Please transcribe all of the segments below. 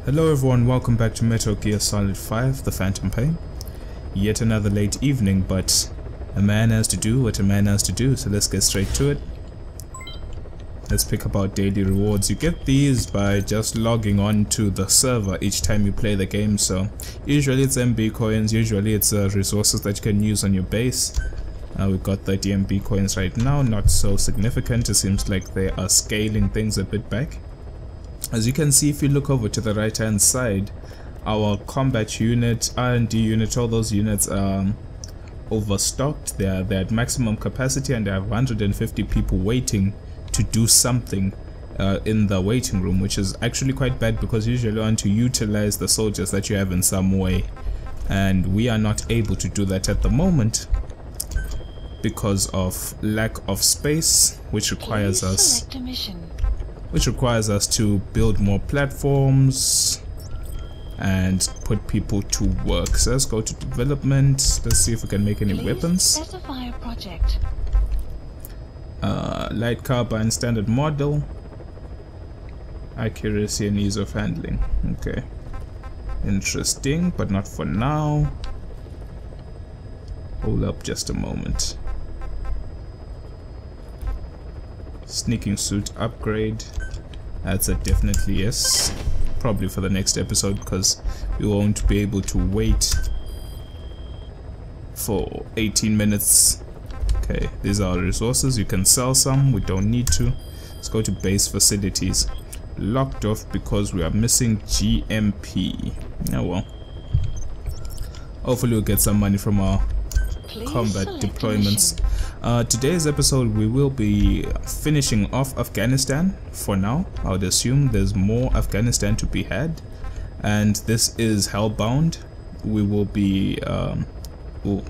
Hello everyone, welcome back to Metal Gear Solid 5, The Phantom Pain. Yet another late evening, but a man has to do what a man has to do, so let's get straight to it. Let's pick up our daily rewards. You get these by just logging on to the server each time you play the game, so usually it's MB coins, usually it's resources that you can use on your base. We've got 30 MB coins right now, not so significant. It seems like they are scaling things a bit back. As you can see, if you look over to the right hand side, our combat unit, R&D unit, all those units are overstocked. They're at maximum capacity and they have 150 people waiting to do something in the waiting room, which is actually quite bad because usually you want to utilize the soldiers that you have in some way, and we are not able to do that at the moment because of lack of space, which requires us to build more platforms and put people to work. So let's go to development. Let's see if we can make any weapons. Specify a project. Light carbine standard model. Accuracy and ease of handling. Okay. Interesting, but not for now. Hold up just a moment. Sneaking suit upgrade. That's a definitely yes. Probably for the next episode because we won't be able to wait for 18 minutes. Okay, these are our resources. You can sell some, we don't need to. Let's go to base facilities. Locked off because we are missing GMP. Oh well. Hopefully we'll get some money from our combat deployments. Today's episode we will be finishing off Afghanistan for now. I would assume there's more Afghanistan to be had, and this is HellBound. We will be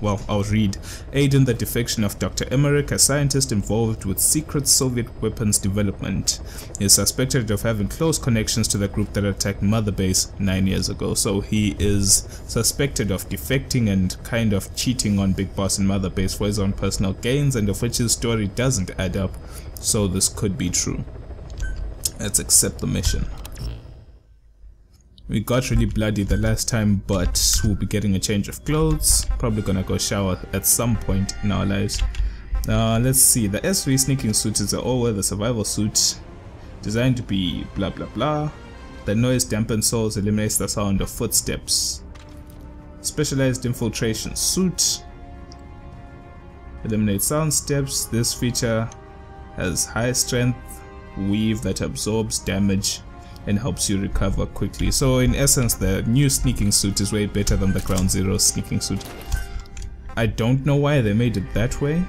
well, I'll read. Aid in the defection of Dr. Emmerich, a scientist involved with secret Soviet weapons development. He is suspected of having close connections to the group that attacked Mother Base 9 years ago. So he is suspected of defecting and kind of cheating on Big Boss and Mother Base for his own personal gains, and of which his story doesn't add up. So this could be true. Let's accept the mission. We got really bloody the last time, but we'll be getting a change of clothes. Probably gonna go shower at some point in our lives. Let's see. The SV sneaking suit is an all-weather survival suit designed to be blah blah blah. The noise dampened soles eliminates the sound of footsteps. Specialized infiltration suit eliminates sound steps. This feature has high strength weave that absorbs damage and helps you recover quickly. So in essence, the new sneaking suit is way better than the Ground Zero sneaking suit. I don't know why they made it that way,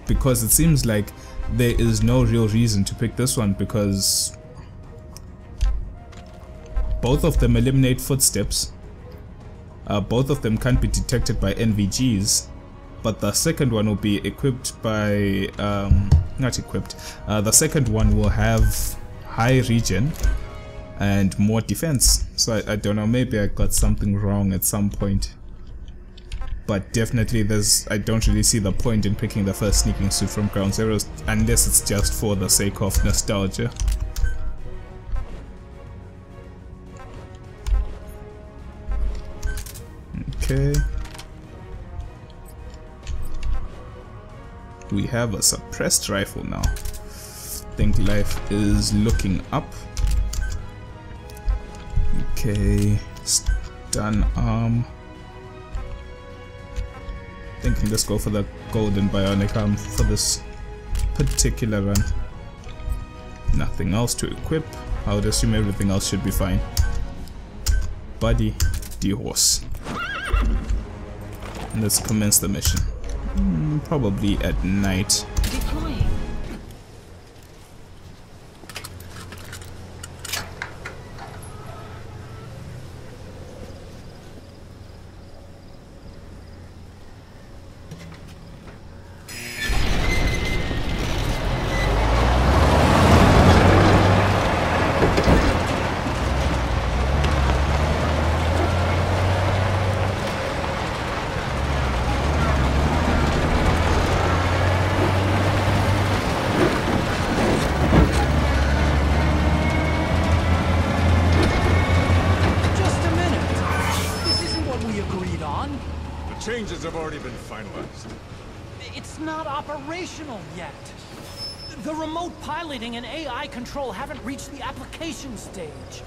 because it seems like there is no real reason to pick this one, because both of them eliminate footsteps, both of them can't be detected by NVGs, but the second one will be equipped by not equipped. The second one will have high regen and more defense. So I don't know, maybe I got something wrong at some point, but definitely I don't really see the point in picking the first sneaking suit from Ground Zeroes unless it's just for the sake of nostalgia. Okay. We have a suppressed rifle now. I think life is looking up. Okay, stun arm. Thinking let's go for the golden bionic arm for this particular run. Nothing else to equip. I would assume everything else should be fine. Buddy, D-horse. Let's commence the mission. Probably at night. Deploying. pieces have already been finalized. It's not operational yet. The remote piloting and AI control haven't reached the application stage.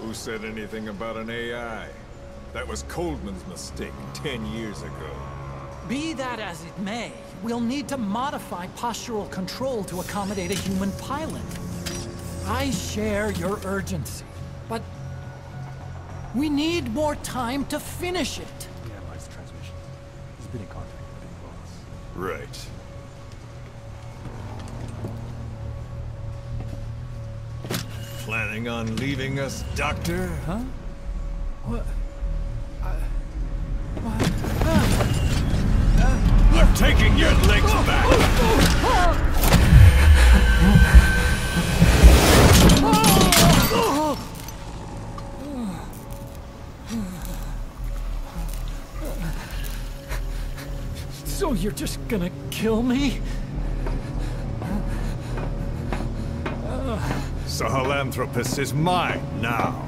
Who said anything about an AI? That was Coldman's mistake 10 years ago. Be that as it may, we'll need to modify postural control to accommodate a human pilot. I share your urgency, but we need more time to finish it. We analyzed the transmission. He's been in contact with the boss. Right. Planning on leaving us, Doctor? Huh? What? I'm taking your legs back! So you're just gonna kill me? Sahelanthropus is mine now.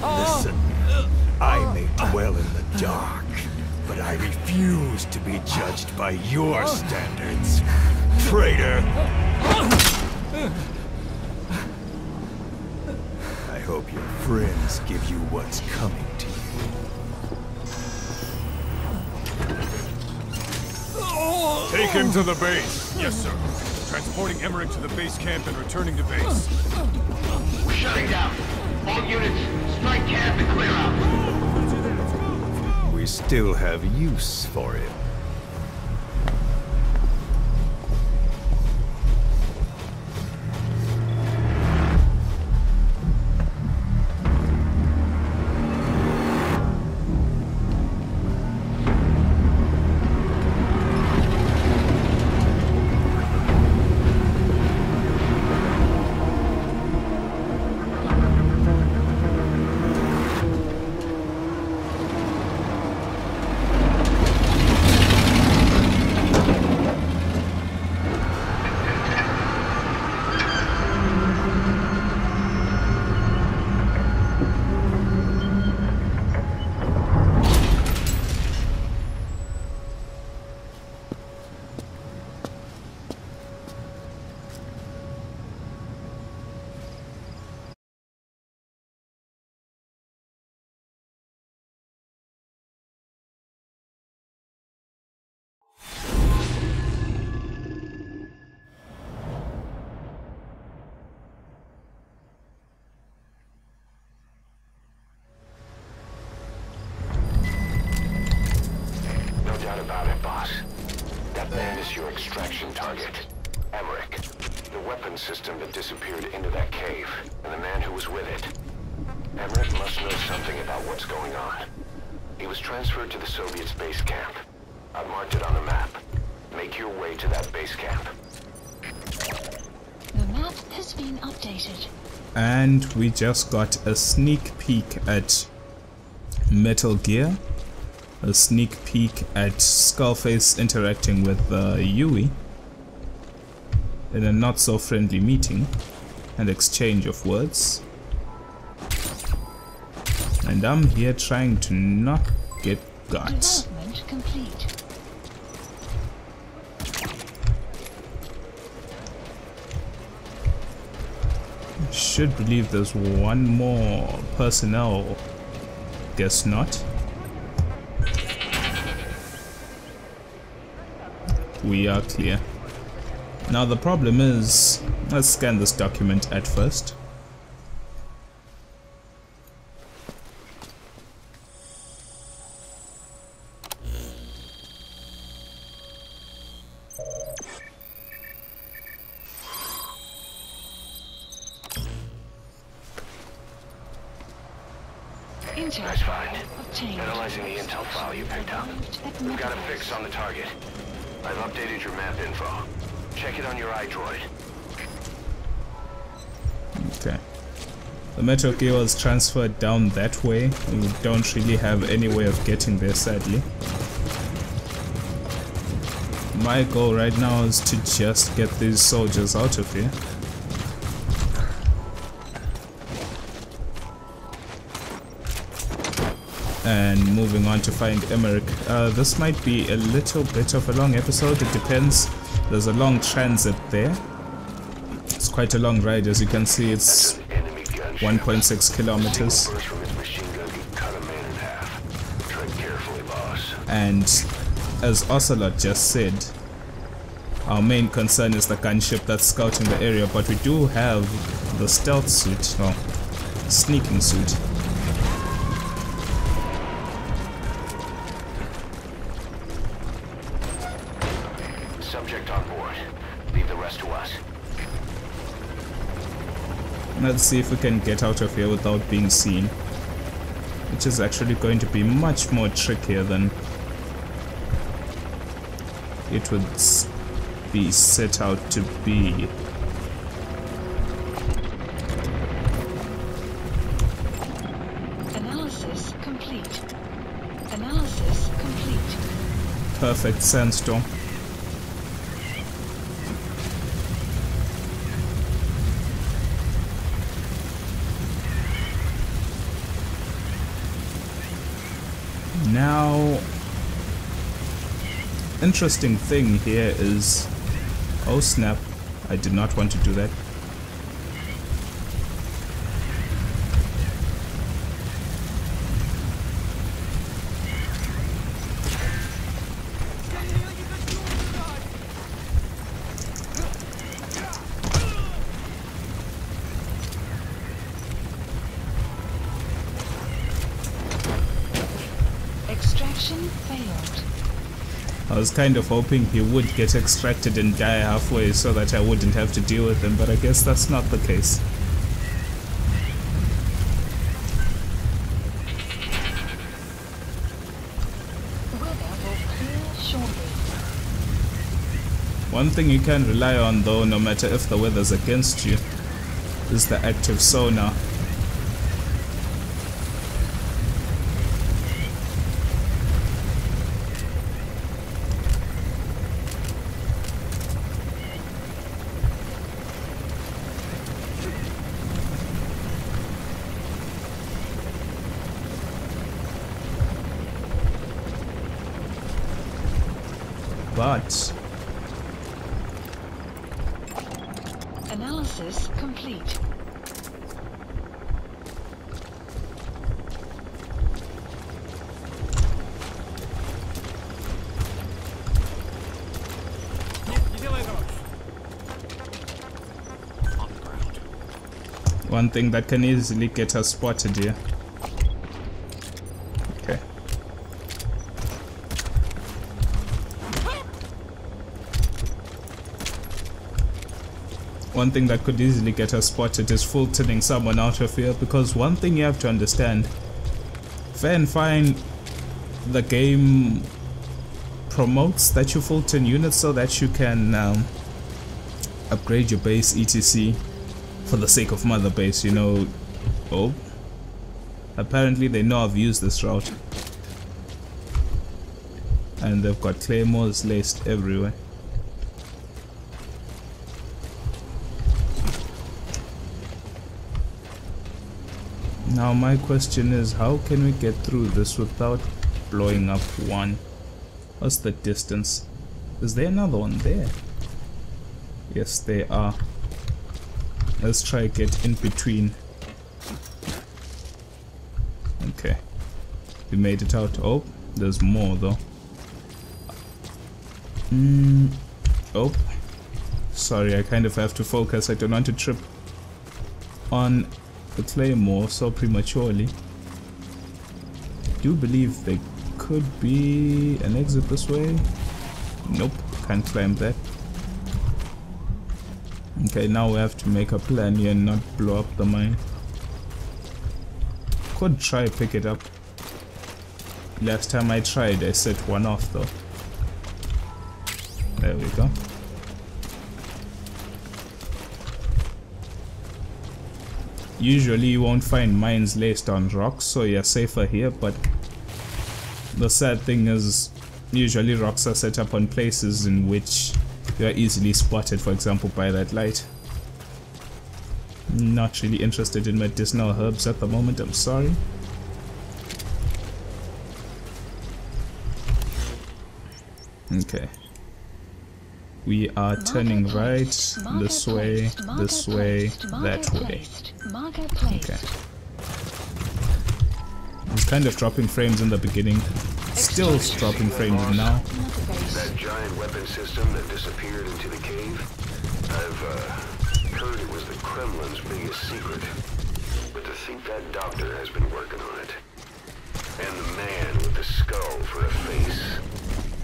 Listen, I may dwell in the dark, but I refuse to be judged by your standards, traitor! I hope your friends give you what's coming to you. Take him to the base. Yes, sir. Transporting Emmerich to the base camp and returning to base. We're shutting down. All units, strike camp and clear out. We still have use for him. About it, boss. That man is your extraction target. Emmerich. The weapon system that disappeared into that cave, and the man who was with it. Emmerich must know something about what's going on. He was transferred to the Soviet base camp. I've marked it on the map. Make your way to that base camp. The map has been updated. And we just got a sneak peek at Metal Gear. A sneak peek at Skullface interacting with Yui in a not so friendly meeting and exchange of words. And I'm here trying to not get got. Development complete. I should believe there's one more personnel. Guess not. We are clear. Now the problem is, let's scan this document at first. That's fine. Analyzing the intel file you picked up. We've got a fix on the target. I've updated your map info. Check it on your iDroid. Okay. The Metal Gear was transferred down that way. We don't really have any way of getting there, sadly. My goal right now is to just get these soldiers out of here. And moving on to find Emmerich. This might be a little bit of a long episode, it depends. There's a long transit there. It's quite a long ride, as you can see. It's 1.6 kilometers. And as Ocelot just said, our main concern is the gunship that's scouting the area, but we do have the stealth suit, or sneaking suit. Subject on board. Leave the rest to us. Let's see if we can get out of here without being seen, which is actually going to be much more trickier than it would be set out to be. Analysis complete. Analysis complete. Perfect sandstorm. Now, interesting thing here is, oh snap, I did not want to do that. Extraction failed. I was kind of hoping he would get extracted and die halfway so that I wouldn't have to deal with him, but I guess that's not the case. Weather will clear shortly. One thing you can rely on though, no matter if the weather's against you, is the active sonar. But Analysis complete. one thing that can easily get us spotted here. Okay. One thing that could easily get us spotted is full-turning someone out of here, because one thing you have to understand, fair and fine, the game promotes that you full-turn units so that you can upgrade your base etc for the sake of mother base, you know. Oh, apparently they know I've used this route, and they've got claymores laced everywhere. Now my question is, how can we get through this without blowing up one? What's the distance? Is there another one there? Yes, there are. Let's try get in between. Okay, we made it out. Oh, there's more though. Oh, sorry, I kind of have to focus. I don't want to trip on the claymore so prematurely. Do believe there could be an exit this way. Nope, can't climb that. Okay, now we have to make a plan here and not blow up the mine. Could try pick it up. Last time I tried, I set one off though. There we go. Usually you won't find mines laced on rocks, so you're safer here, but the sad thing is usually rocks are set up on places in which you are easily spotted, for example by that light. Not really interested in medicinal herbs at the moment, I'm sorry. Okay. We are turning right, this way, that way. Okay. It's kind of dropping frames in the beginning. Still dropping frames now. That giant weapon system that disappeared into the cave, I've heard it was the Kremlin's biggest secret. But to think that doctor has been working on it. And the man with the skull for a face.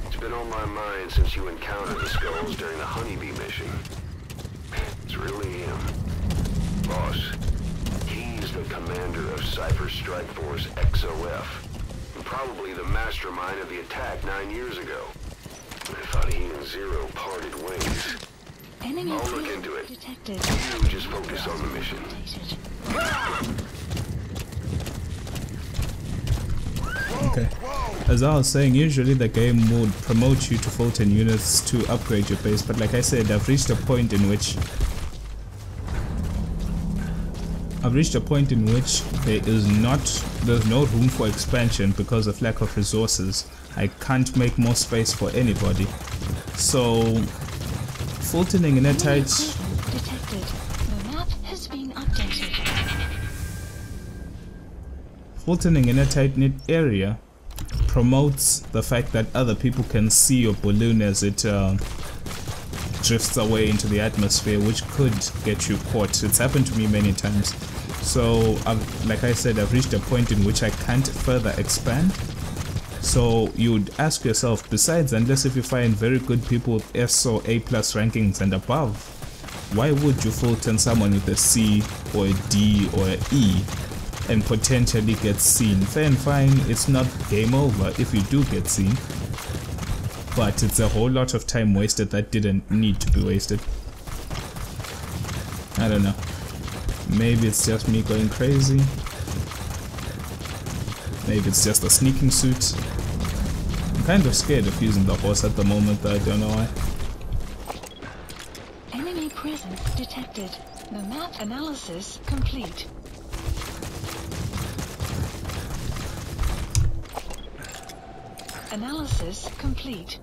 It's been on my mind since you encountered the skulls during the honeybee mission. It's really him. Boss, he's the commander of Cypher Strike Force XOF. And probably the mastermind of the attack 9 years ago. I thought he and Zero parted ways. I'll look into it. You just focus on the mission. Okay. As I was saying, usually the game would promote you to Fulton units to upgrade your base, but like I said, I've reached a point in which there's no room for expansion because of lack of resources. I can't make more space for anybody. So Fultoning in a tight knit area promotes the fact that other people can see your balloon as it drifts away into the atmosphere, which could get you caught. It's happened to me many times. So like I said, I've reached a point in which I can't further expand. So you'd ask yourself, besides, unless if you find very good people with S or A+ rankings and above, why would you Fulton someone with a C or a D or an E and potentially get seen? Fair and fine, it's not game over if you do get seen, but it's a whole lot of time wasted that didn't need to be wasted. I don't know, maybe it's just me going crazy, maybe it's just a sneaking suit. I'm kind of scared of using the horse at the moment, I don't know why. Enemy presence detected. The map analysis complete. Analysis complete.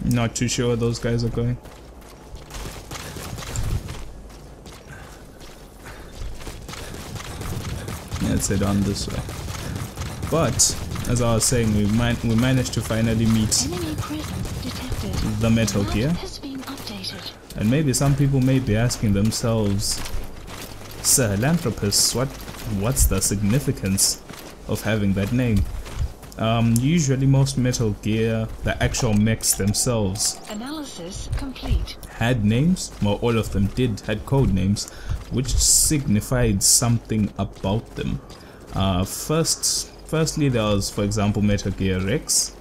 Not too sure where those guys are going. Let's head on this way. But as I was saying, we managed to finally meet the Metal Gear. And maybe some people may be asking themselves, Sir Philanthropist, what's the significance of having that name? Usually most Metal Gear, the actual mechs themselves, Analysis complete. had names, well, all of them had code names, which signified something about them. Firstly, there was, for example, Metal Gear Rex.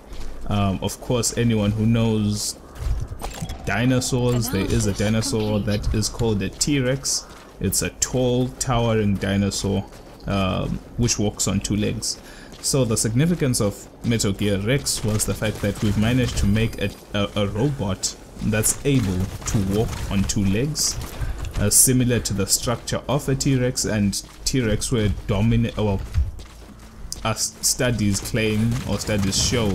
Of course, anyone who knows dinosaurs, there is a dinosaur that is called a T-Rex. It's a tall, towering dinosaur which walks on 2 legs. So the significance of Metal Gear Rex was the fact that we've managed to make a robot that's able to walk on 2 legs, similar to the structure of a T-Rex, and T-Rex were dominant, well, as studies claim or studies show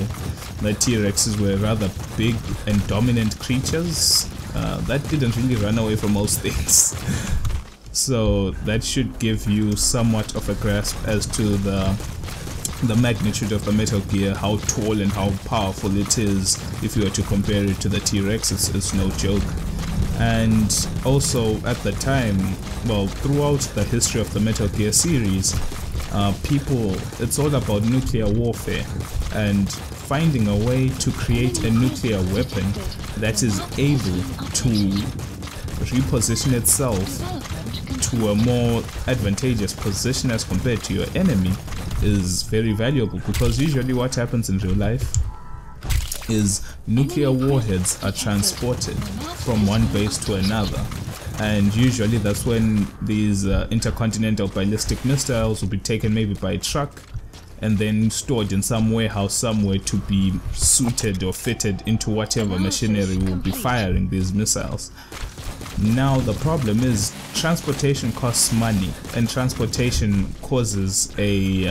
that T-Rexes were rather big and dominant creatures that didn't really run away from most things. So that should give you somewhat of a grasp as to the magnitude of the Metal Gear, how tall and how powerful it is. If you were to compare it to the T-Rex, it's no joke. And also at the time, well, throughout the history of the Metal Gear series, it's all about nuclear warfare and finding a way to create a nuclear weapon that is able to reposition itself to a more advantageous position as compared to your enemy is very valuable, because usually what happens in real life is nuclear warheads are transported from one base to another, and usually that's when these intercontinental ballistic missiles will be taken maybe by a truck and then stored in some warehouse somewhere to be suited or fitted into whatever machinery will be firing these missiles. Now the problem is transportation costs money, and transportation causes a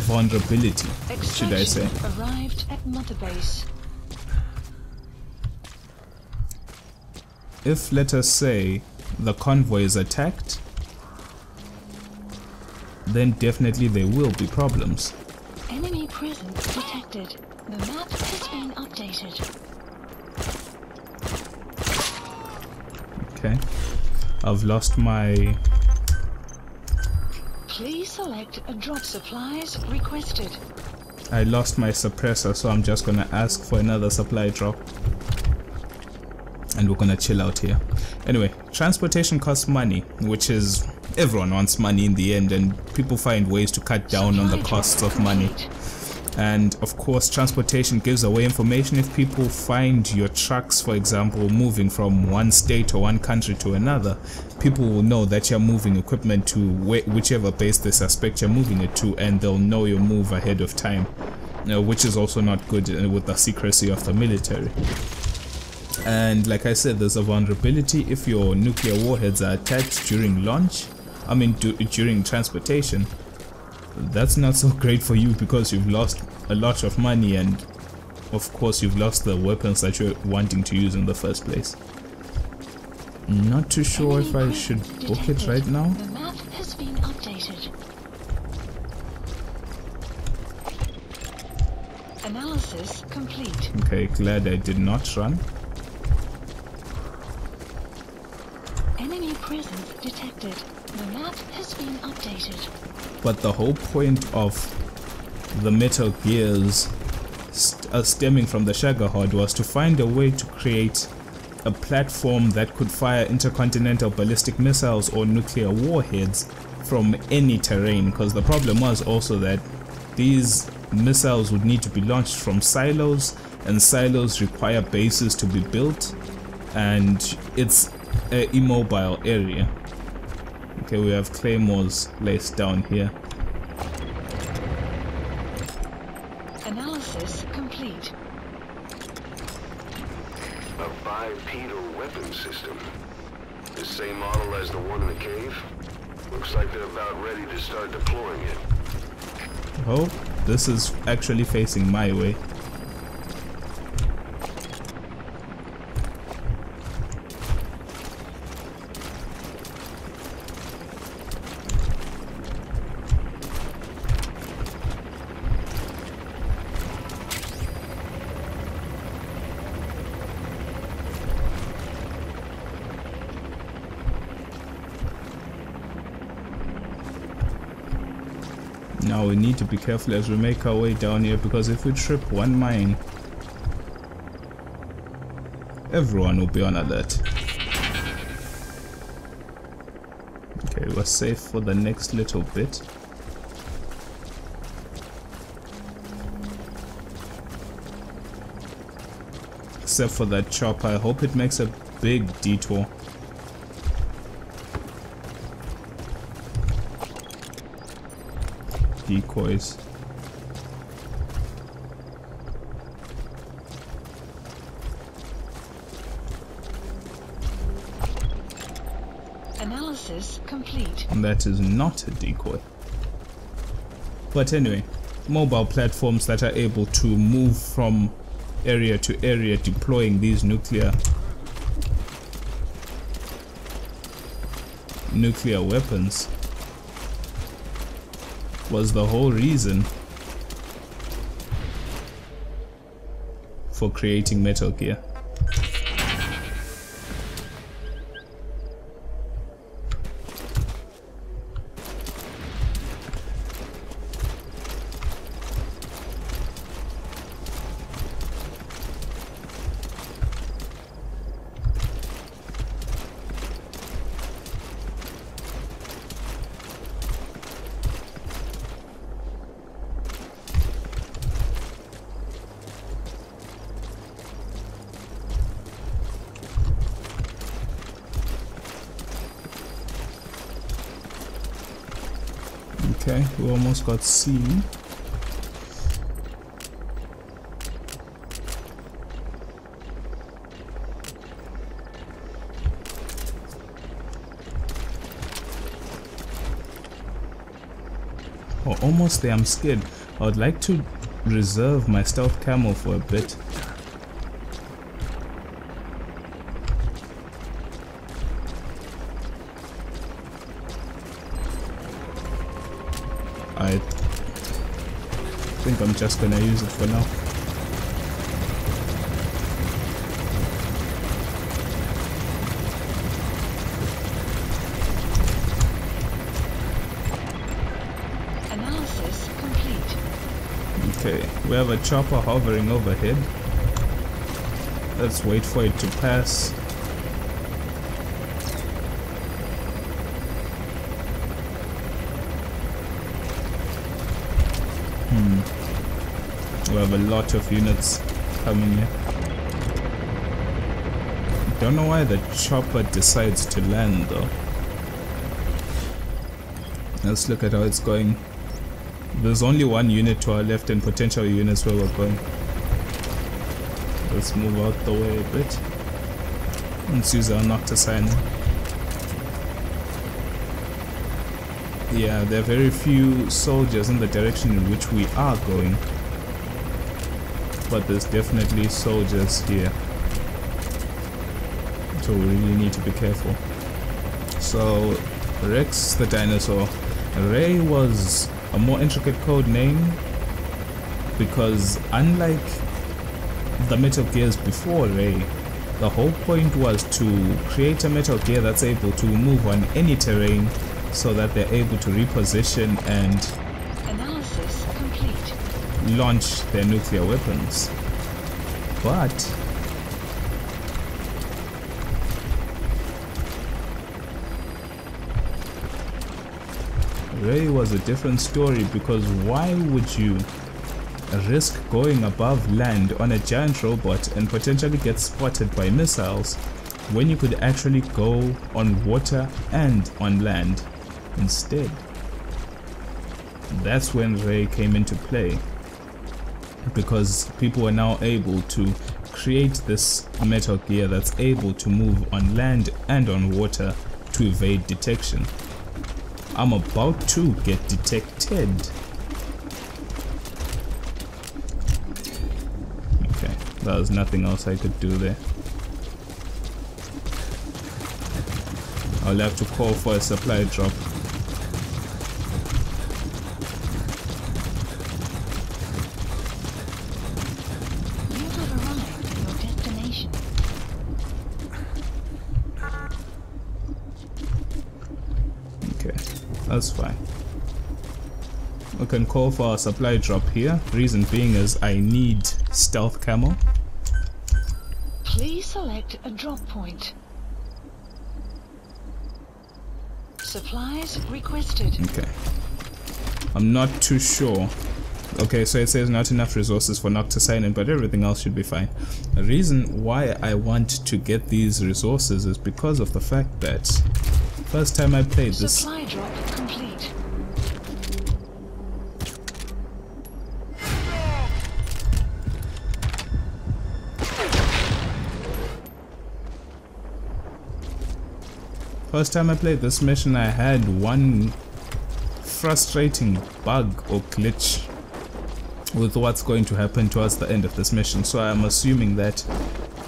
vulnerability, should I say. Arrived at Mother Base. If, let us say, the convoy is attacked, then definitely there will be problems. Enemy presence detected. The map has been updated. Okay, I've lost my... Please select a drop supplies requested. I lost my suppressor, so I'm just gonna ask for another supply drop. And we're gonna chill out here. Anyway, transportation costs money, which is... everyone wants money in the end, and people find ways to cut down on the costs of money. And of course, transportation gives away information. If people find your trucks, for example, moving from one state or one country to another, people will know that you're moving equipment to whichever base they suspect you're moving it to, and they'll know your move ahead of time, which is also not good with the secrecy of the military. And like I said, there's a vulnerability if your nuclear warheads are attacked during launch, during transportation. That's not so great for you, because you've lost a lot of money, and of course you've lost the weapons that you're wanting to use in the first place. Not too sure if I should book it right now. The map has been updated. Analysis complete. Okay, glad I did not run. Enemy presence detected. The map has been updated. But the whole point of the Metal Gears stemming from the Shagohod was to find a way to create a platform that could fire intercontinental ballistic missiles or nuclear warheads from any terrain, because the problem was also that these missiles would need to be launched from silos, and silos require bases to be built, and it's an immobile area. Okay, we have claymores placed down here. Analysis complete. A bipedal weapon system. The same model as the one in the cave? Looks like they're about ready to start deploying it. Oh, this is actually facing my way. Now we need to be careful as we make our way down here, because if we trip one mine, everyone will be on alert. Okay, we're safe for the next little bit. Except for that chopper, I hope it makes a big detour. Decoys. Analysis complete. And that is not a decoy. But anyway, mobile platforms that are able to move from area to area deploying these nuclear weapons was the whole reason for creating Metal Gear. Okay, we almost got C. Oh, almost there. I'm scared. I would like to reserve my stealth camo for a bit. I think I'm just gonna use it for now. Analysis complete. Okay, we have a chopper hovering overhead. Let's wait for it to pass. We have a lot of units coming here. Don't know why the chopper decides to land though. Let's look at how it's going. There's only one unit to our left and potential units where we're going. Let's move out the way a bit. Let's use our Noctisine. Yeah, there are very few soldiers in the direction in which we are going. But there's definitely soldiers here. So we really need to be careful. So, Rex the dinosaur. Ray was a more intricate code name because unlike the Metal Gears before Ray, the whole point was to create a Metal Gear that's able to move on any terrain so that they're able to reposition and Analysis complete. launch their nuclear weapons. But Ray was a different story, because why would you risk going above land on a giant robot and potentially get spotted by missiles when you could actually go on water and on land instead? That's when Ray came into play, because people were now able to create this Metal Gear that's able to move on land and on water to evade detection. I'm about to get detected. Okay, there was nothing else I could do there. I'll have to call for a supply drop. You have arrived at your destination. Okay, that's fine. We can call for a supply drop here. Reason being is I need stealth camo. Please select a drop point. Supplies requested. Okay. I'm not too sure. Okay, so it says not enough resources for Noctisine, but everything else should be fine. The reason why I want to get these resources is because of the fact that first time I played this, Supply drop complete. first time I played this mission, I had one frustrating bug or glitch with what's going to happen towards the end of this mission. So I'm assuming that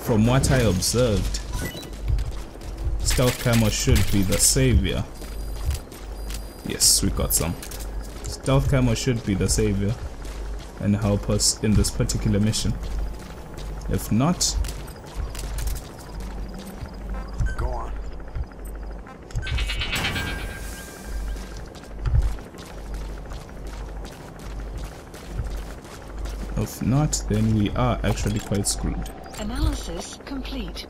from what I observed, stealth camo should be the savior. Yes, we got some. Stealth camo should be the savior and help us in this particular mission. If not, Go on. then we are actually quite screwed. Analysis complete.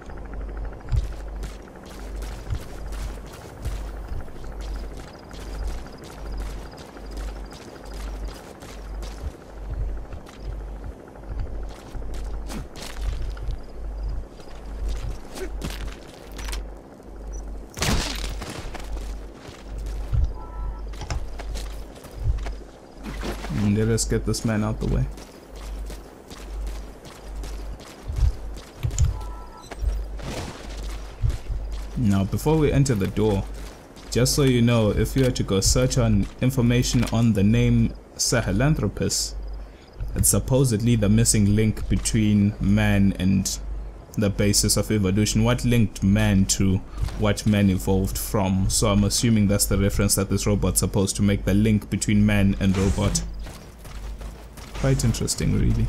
And let us get this man out the way. Now, before we enter the door, just so you know, if you were to go search on information on the name Sahelanthropus, it's supposedly the missing link between man and the basis of evolution. What linked man to what man evolved from? So I'm assuming that's the reference that this robot's supposed to make, the link between man and robot. Quite interesting, really.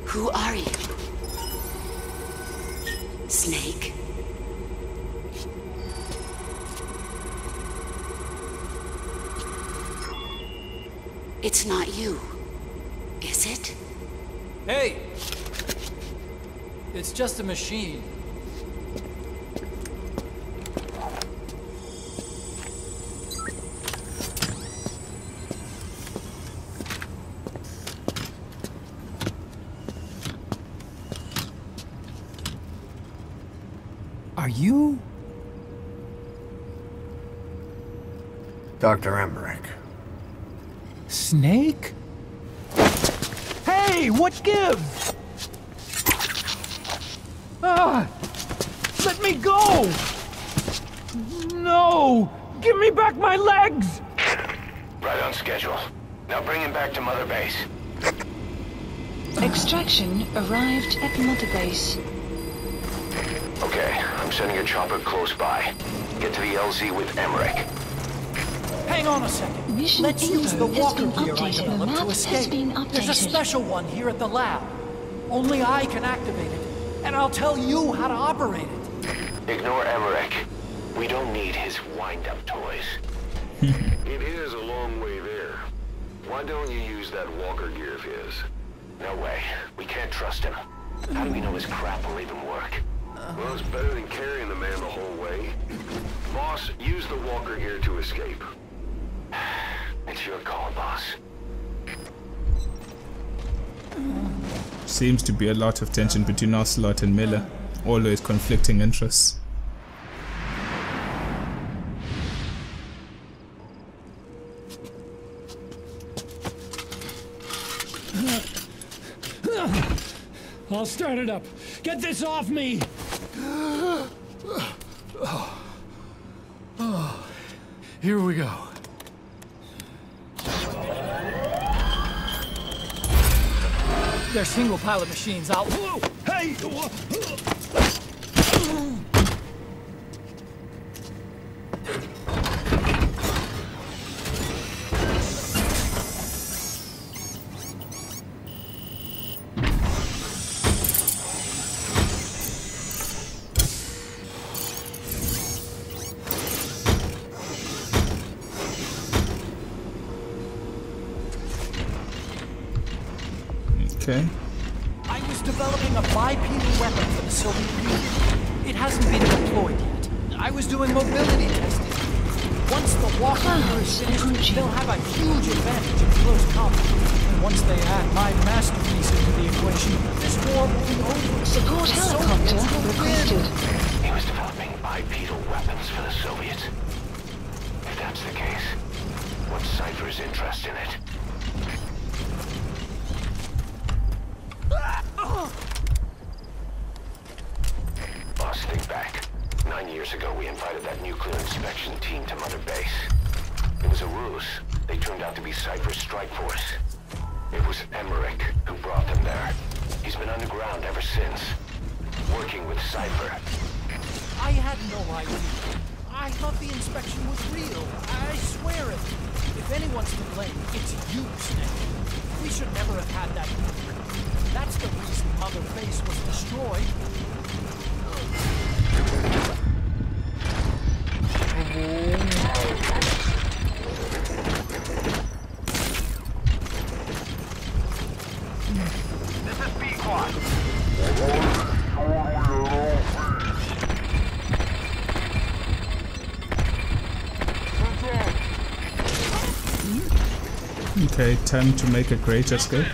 Who are you? Snake? It's not you, is it? Hey! It's just a machine. Are you? Dr. Emmerich. Snake? Hey, what gives? Ah! Let me go! No! Give me back my legs! Right on schedule. Now bring him back to Mother Base. Extraction arrived at Mother Base. Okay, I'm sending a chopper close by. Get to the LZ with Emmerich. Hang on a second. Mission Let's use the info has walker been gear I updated. The developed map to has escape. been There's a updated. special one here at the lab. Only I can activate it, and I'll tell you how to operate it. Ignore Emmerich. We don't need his wind-up toys. It is a long way there. Why don't you use that walker gear of his? No way. We can't trust him. How do we know his crap will even work? Well, it's better than carrying the man the whole way. Boss, use the walker gear to escape. It's your call, boss. Seems to be a lot of tension between Ocelot and Miller. Always conflicting interests. I'll start it up. Get this off me! Here we go. They're single pilot machines. I'll... Hey! Okay. I was developing a bipedal weapon for the Soviet Union. It hasn't been deployed yet. I was doing mobility testing. Once the walker gear is finished, they'll have a huge advantage in close combat. And once they add my masterpiece into the equation, this war will be over. Support The helicopter Soviets will requested. win. He was developing bipedal weapons for the Soviets. If that's the case, what's Cypher's interest in it? Boss, think back. 9 years ago, we invited that nuclear inspection team to Mother Base. It was a ruse. They turned out to be Cypher's strike force. It was Emmerich who brought them there. He's been underground ever since, working with Cypher. I had no idea. I thought the inspection was real. I swear it. If anyone's to blame, it's you, Snake. We should never have had that nuke. That's the reason Mother Base was destroyed. This is B-Quad. Okay, time to make a great escape.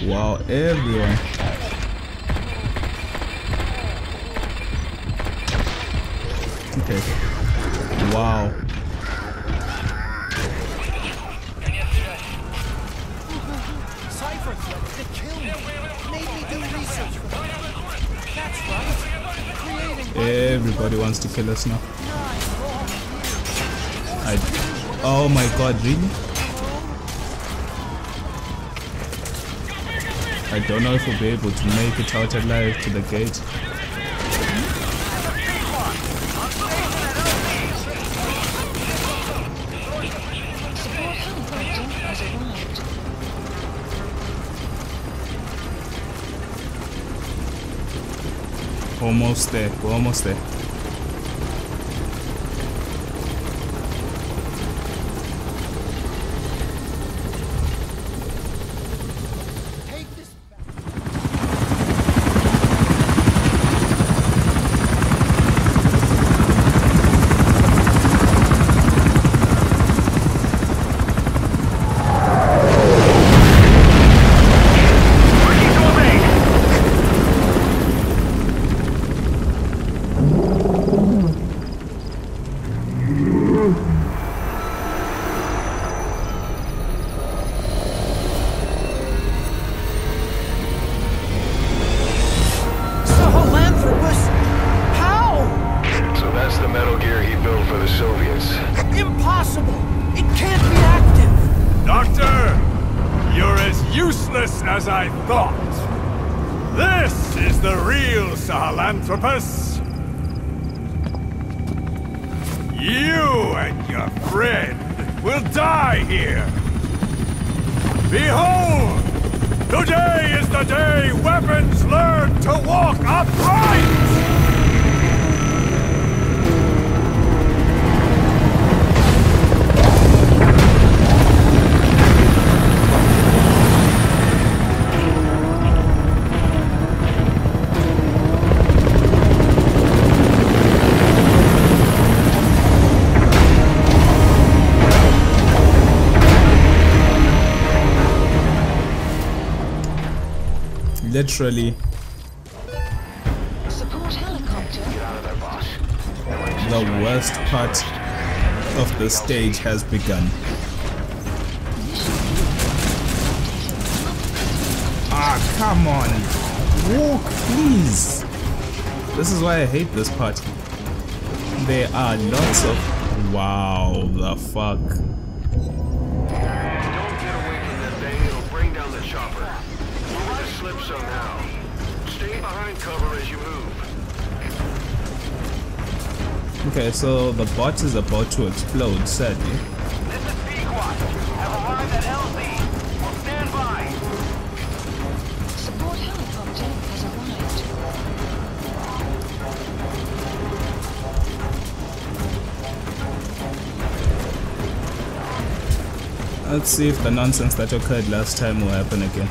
Wow, everyone. Okay. Wow. Cypher threatened to kill me. Made me do research for them. That's right. Creating Everybody wants to kill us now. Oh my god, really? I don't know if we'll be able to make it out alive to the gate. Almost there, we're almost there. As I thought. This is the real Sahelanthropus. You and your friend will die here. Behold! Today is the day weapons learn to walk upright! Literally, support helicopter. The worst part of the stage has begun. Ah, come on. Walk, please. This is why I hate this part. There are lots of... Wow, the fuck. Don't get away from that thing, it'll bring down the chopper. Slip somehow. Stay behind cover as you move. Okay, so the bot is about to explode, sadly. This is Pequot. Have arrived at LZ. We'll stand by. Support helicopter has arrived. Let's see if the nonsense that occurred last time will happen again.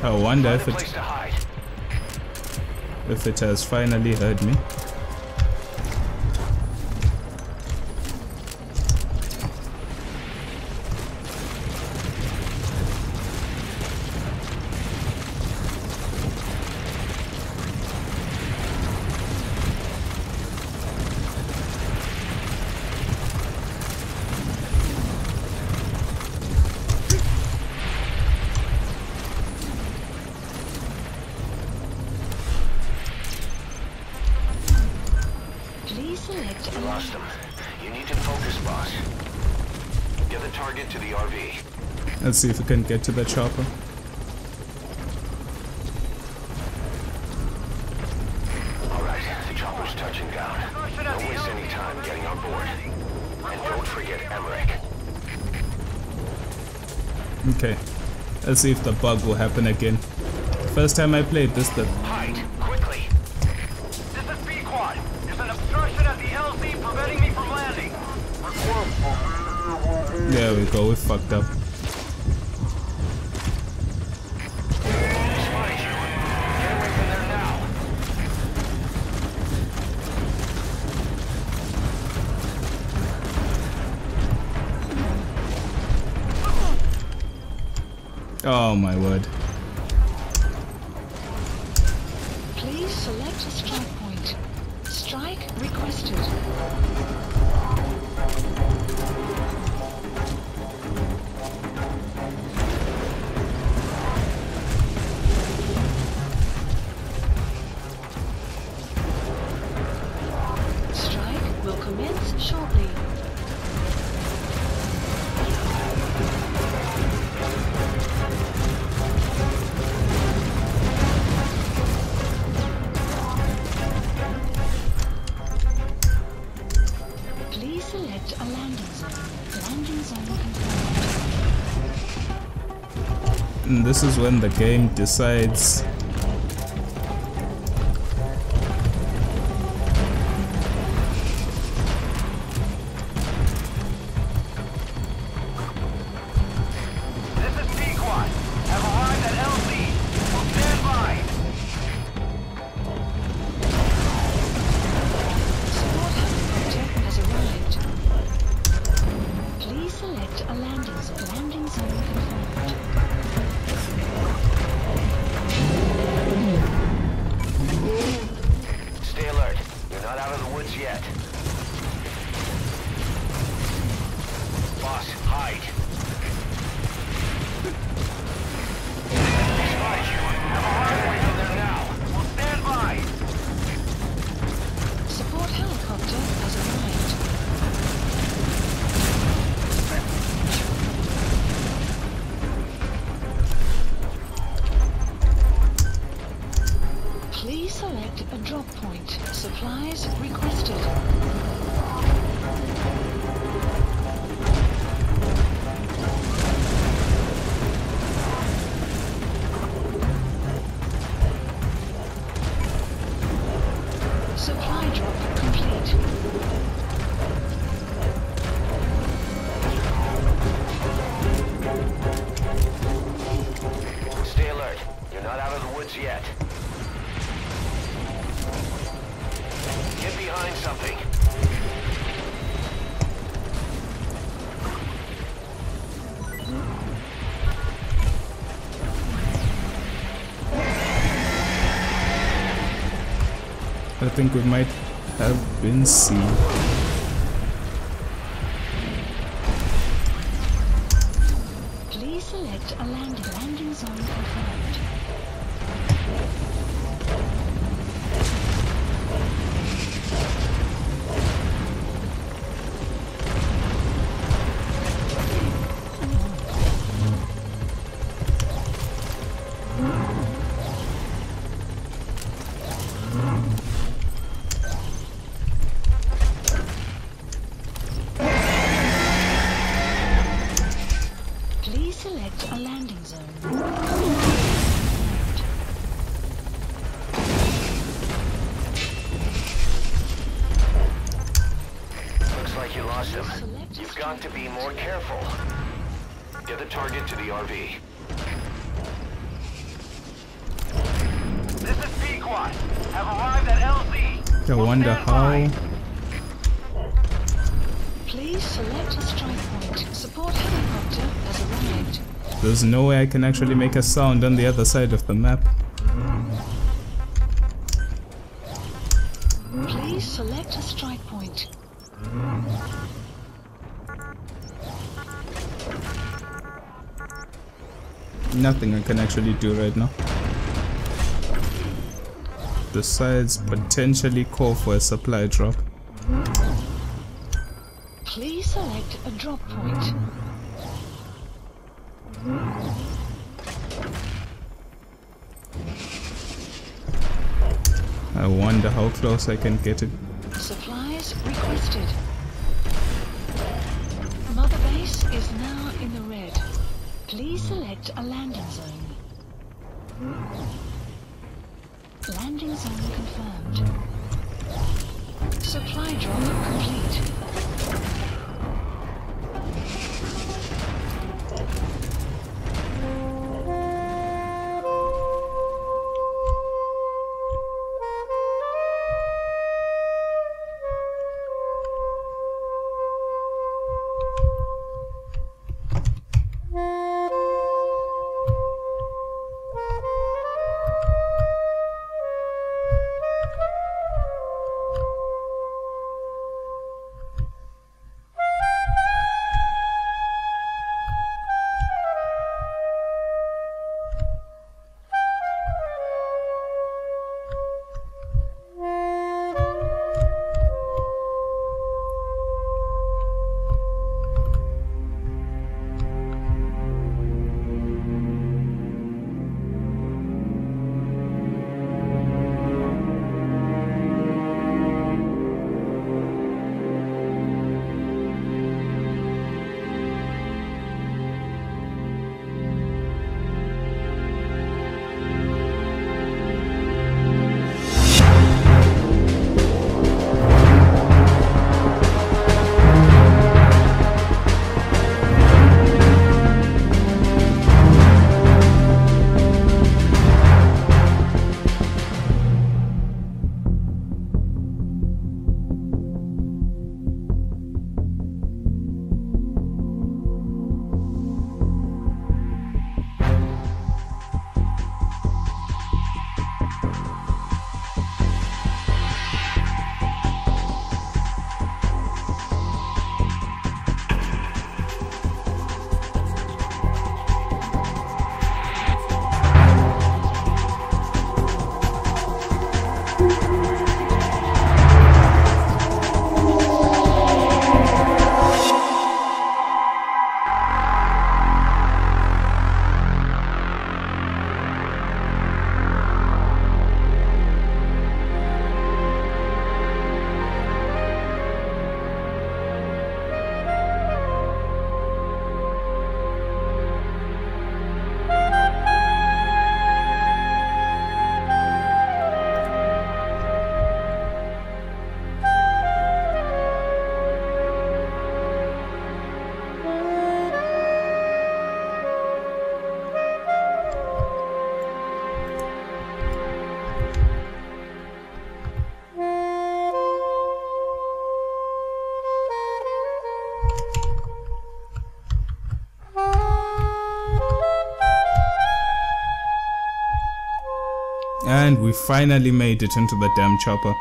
I wonder if it has finally heard me. You lost them. You need to focus, boss. Get the target to the RV. Let's see if we can get to the chopper. Alright, the chopper's touching down. Don't waste any time getting on board. And don't forget Emmerich. Okay, let's see if the bug will happen again. First time I played this, Hide, quickly! This is B-Quad. There's an obstruction at the LZ preventing me from landing. There we go, we fucked up. Spotted you. Get away from there now. Oh my word. Please select a strike point. Strike requested. Strike will commence shortly. Please select a landing zone. Landing zone confirmed. And this is when the game decides This is B-Quad. Have arrived at LZ. Will stand by. Support helicopter has arrived. Please select a landing zone. Landing zone confirmed. Stay alert. You're not out of the woods yet. Boss, hide. Spotted you. Have arrived away from there now. Will stand by. Support helicopter has arrived. Please select a drop point. Supplies requested. Supply drop complete. Stay alert. You're not out of the woods yet. Get behind something. I think we might have been seen. Please select a landing zone confirmed. Please select a landing zone. Looks like you lost him. You've got to be more careful. Get the target to the RV. This is B-Quad. Have arrived at LZ. I wonder how. Please select a strike point. Support helicopter has arrived. There's no way I can actually make a sound on the other side of the map. Please select a strike point. Nothing I can actually do right now. Besides potentially call for a supply drop. select a drop point. I wonder how close I can get it. Supplies requested. Mother base is now in the red. Please select a landing zone. Landing zone confirmed. Supply drop complete. And we finally made it into the damn chopper.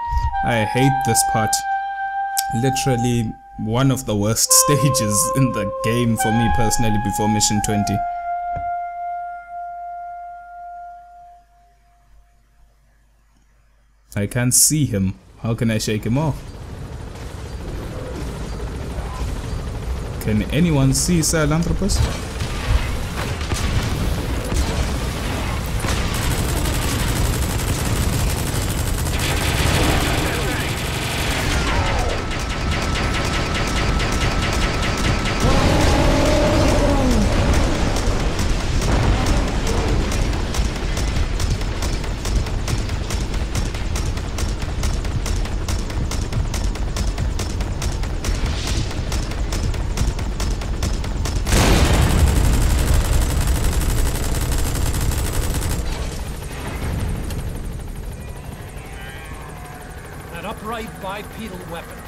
I hate this part. Literally one of the worst stages in the game for me personally before mission 20. I can't see him. How can I shake him off? Can anyone see Sahelanthropus? Upright bipedal weapon.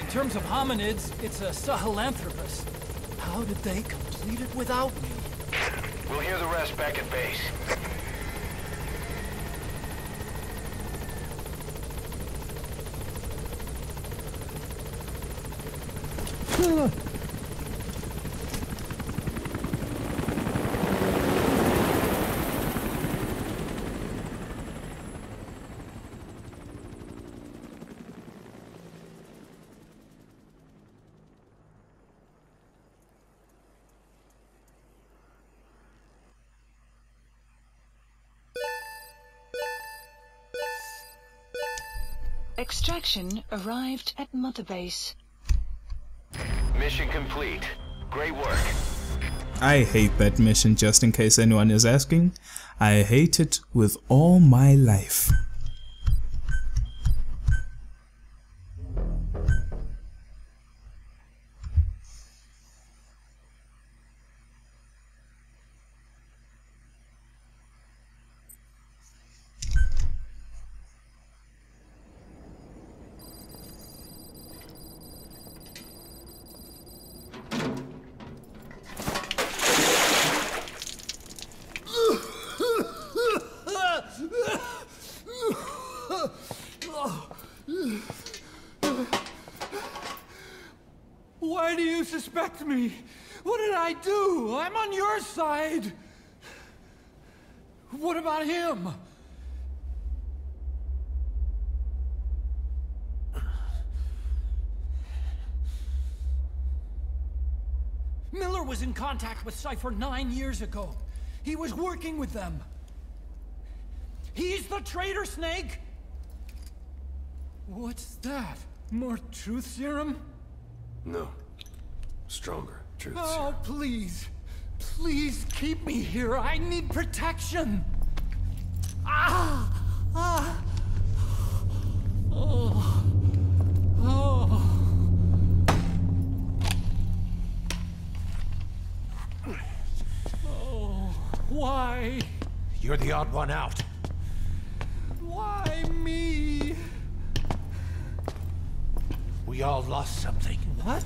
In terms of hominids, it's a Sahelanthropus. How did they complete it without me? We'll hear the rest back at base. Extraction arrived at Mother Base. Mission complete. Great work. I hate that mission, just in case anyone is asking. I hate it with all my life. Why do you suspect me? What did I do? I'm on your side. What about him? Miller was in contact with Cypher 9 years ago. He was working with them. He's the traitor, Snake! What's that? More truth serum? No. Stronger truth Oh, serum. please. Please keep me here. I need protection. Ah! Ah! Oh. Oh. Oh. Why? You're the odd one out. Why me? We all lost something. What?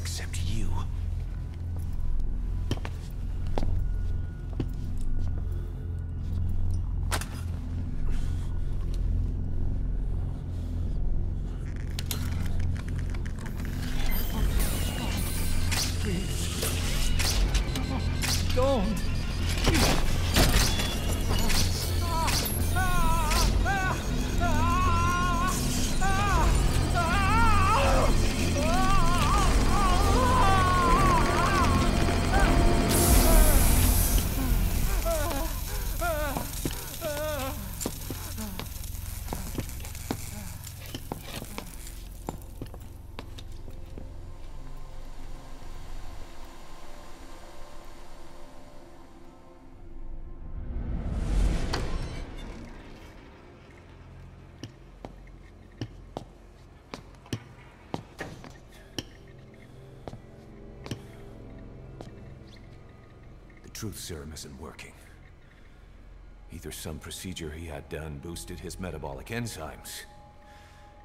Except you. Don't. Truth serum isn't working. Either some procedure he had done boosted his metabolic enzymes,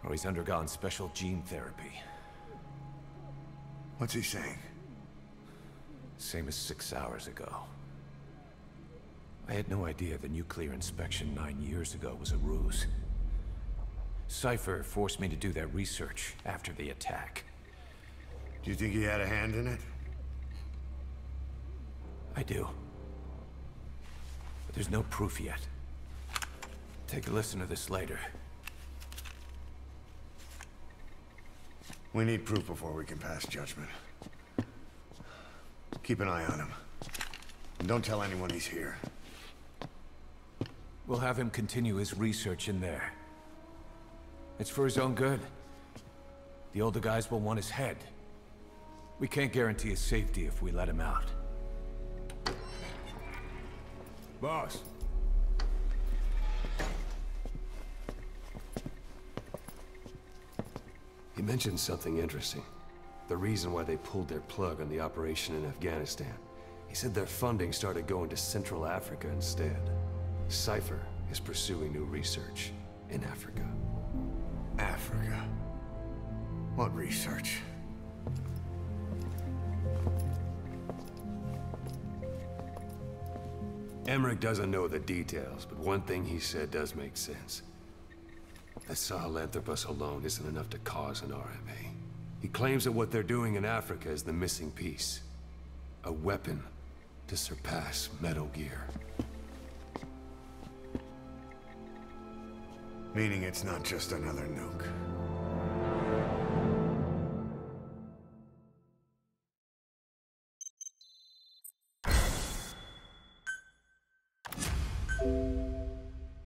or he's undergone special gene therapy. What's he saying? Same as 6 hours ago. I had no idea the nuclear inspection 9 years ago was a ruse. Cypher forced me to do that research after the attack. Do you think he had a hand in it? I do. But there's no proof yet. Take a listen to this later. We need proof before we can pass judgment. Keep an eye on him. And don't tell anyone he's here. We'll have him continue his research in there. It's for his own good. The older guys will want his head. We can't guarantee his safety if we let him out. Boss. He mentioned something interesting. The reason why they pulled their plug on the operation in Afghanistan. He said their funding started going to Central Africa instead. Cypher is pursuing new research in Africa. Africa? What research? Emmerich doesn't know the details, but one thing he said does make sense. That Sahelanthropus alone isn't enough to cause an RMA. He claims that what they're doing in Africa is the missing piece. A weapon to surpass Metal Gear. Meaning it's not just another nuke.